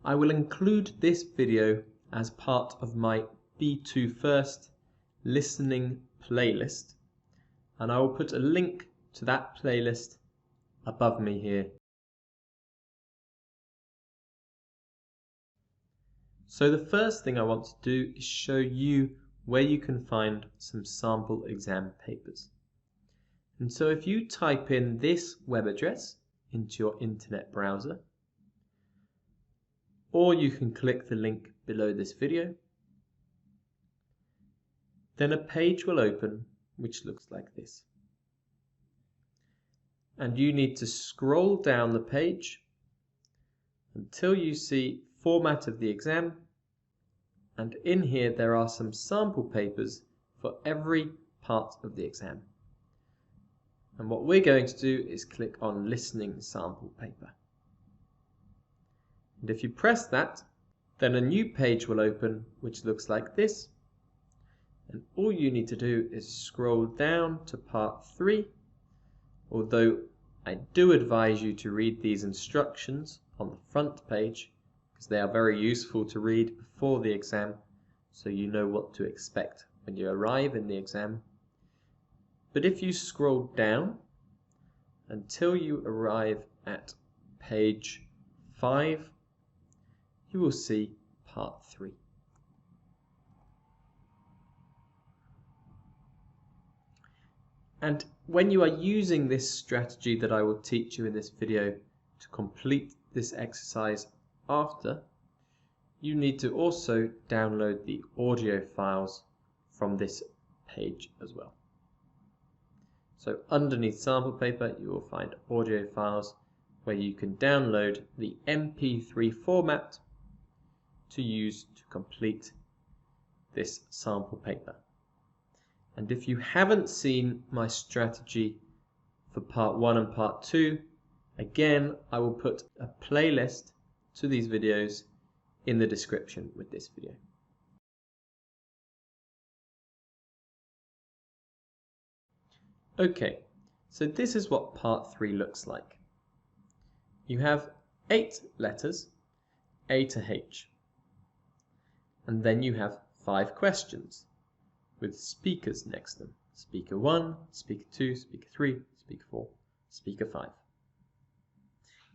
I will include this video as part of my B2 First listening playlist, and I will put a link to that playlist above me here. So the first thing I want to do is show you where you can find some sample exam papers. And so if you type in this web address into your internet browser, or you can click the link below this video, then a page will open which looks like this. And you need to scroll down the page until you see Format of the Exam, and in here there are some sample papers for every part of the exam. And what we're going to do is click on Listening Sample Paper. And if you press that, then a new page will open which looks like this. And all you need to do is scroll down to part 3, although I do advise you to read these instructions on the front page, because they are very useful to read before the exam, so you know what to expect when you arrive in the exam. But if you scroll down until you arrive at page 5, you will see part 3. And when you are using this strategy that I will teach you in this video to complete this exercise after, you need to also download the audio files from this page as well. So underneath sample paper you will find audio files where you can download the MP3 format to use to complete this sample paper. And if you haven't seen my strategy for part 1 and part 2, again I will put a playlist to these videos in the description with this video. Okay, so this is what part 3 looks like. You have 8 letters, A to H, and then you have 5 questions with speakers next to them. Speaker 1, Speaker 2, Speaker 3, Speaker 4, Speaker 5.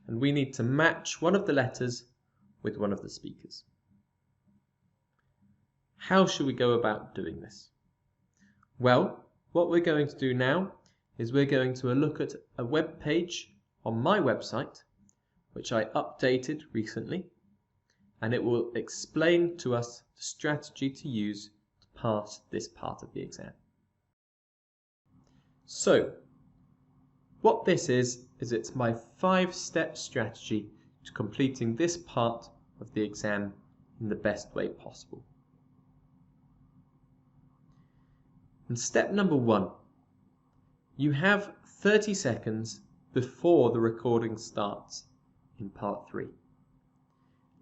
And we need to match one of the letters with one of the speakers. How should we go about doing this? Well, what we're going to do now is we're going to look at a web page on my website, which I updated recently, and it will explain to us the strategy to use to pass this part of the exam. So, what this is it's my 5-step strategy to completing this part of the exam in the best way possible. And step number 1, you have 30 seconds before the recording starts in part 3.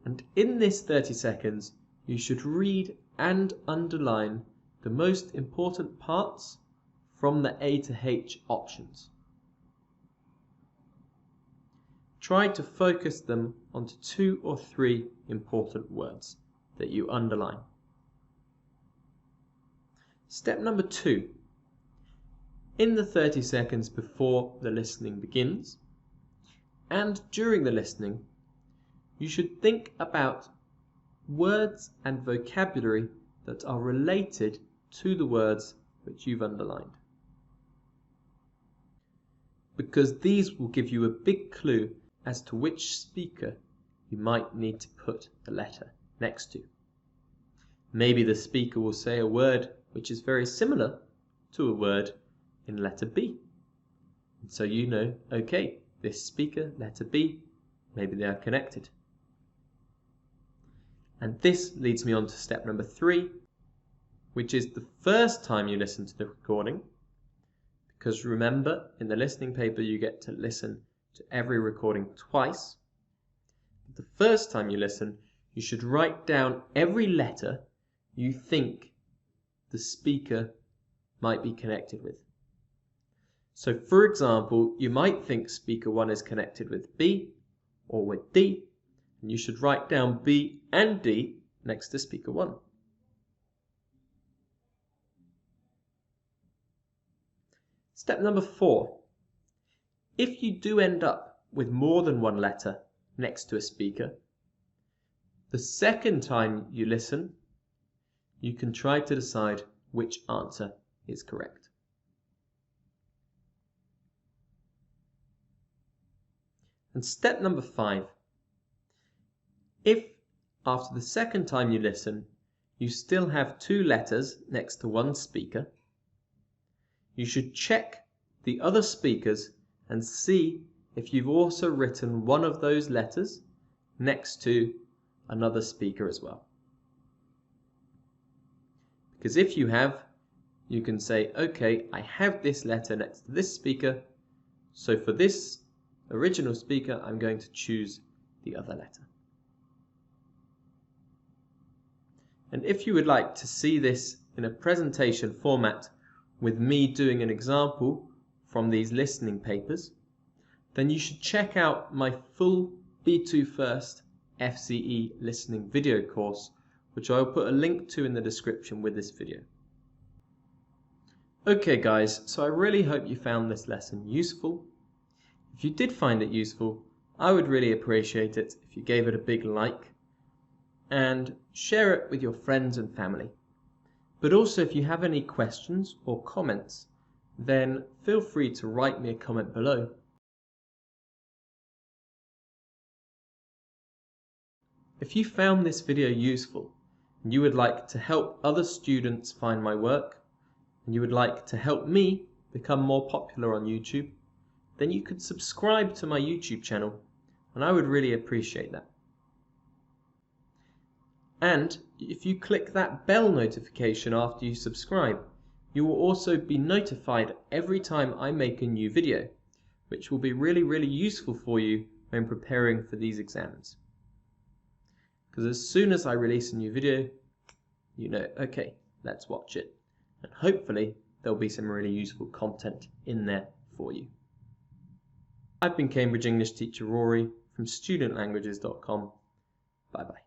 And in this 30 seconds, you should read and underline the most important parts from the A to H options. Try to focus them onto 2 or 3 important words that you underline. Step number 2. In the 30 seconds before the listening begins, and during the listening, you should think about words and vocabulary that are related to the words which you've underlined, because these will give you a big clue as to which speaker you might need to put the letter next to. Maybe the speaker will say a word which is very similar to a word in letter B. And so you know, okay, this speaker, letter B, maybe they are connected. And this leads me on to step number 3, which is the first time you listen to the recording, because remember, in the listening paper you get to listen to every recording twice. The first time you listen, you should write down every letter you think the speaker might be connected with. So for example, you might think speaker 1 is connected with B or with D, And you should write down B and D next to speaker 1. Step number 4. If you do end up with more than one letter next to a speaker, the second time you listen, you can try to decide which answer is correct. And step number 5. If after the second time you listen, you still have 2 letters next to one speaker, you should check the other speakers and see if you've also written one of those letters next to another speaker as well. Because if you have, you can say, okay, I have this letter next to this speaker, so for this original speaker, I'm going to choose the other letter. And if you would like to see this in a presentation format with me doing an example from these listening papers, then you should check out my full B2 First FCE listening video course, which I will put a link to in the description with this video. Okay guys, so I really hope you found this lesson useful. If you did find it useful, I would really appreciate it if you gave it a big like and share it with your friends and family. But also if you have any questions or comments, then feel free to write me a comment below. If you found this video useful and you would like to help other students find my work, and you would like to help me become more popular on YouTube, then you could subscribe to my YouTube channel, and I would really appreciate that. And if you click that bell notification after you subscribe, you will also be notified every time I make a new video, which will be really useful for you when preparing for these exams. Because as soon as I release a new video, you know, okay, let's watch it. And hopefully there'll be some really useful content in there for you. I've been Cambridge English teacher Rory from studentlanguages.com. Bye bye.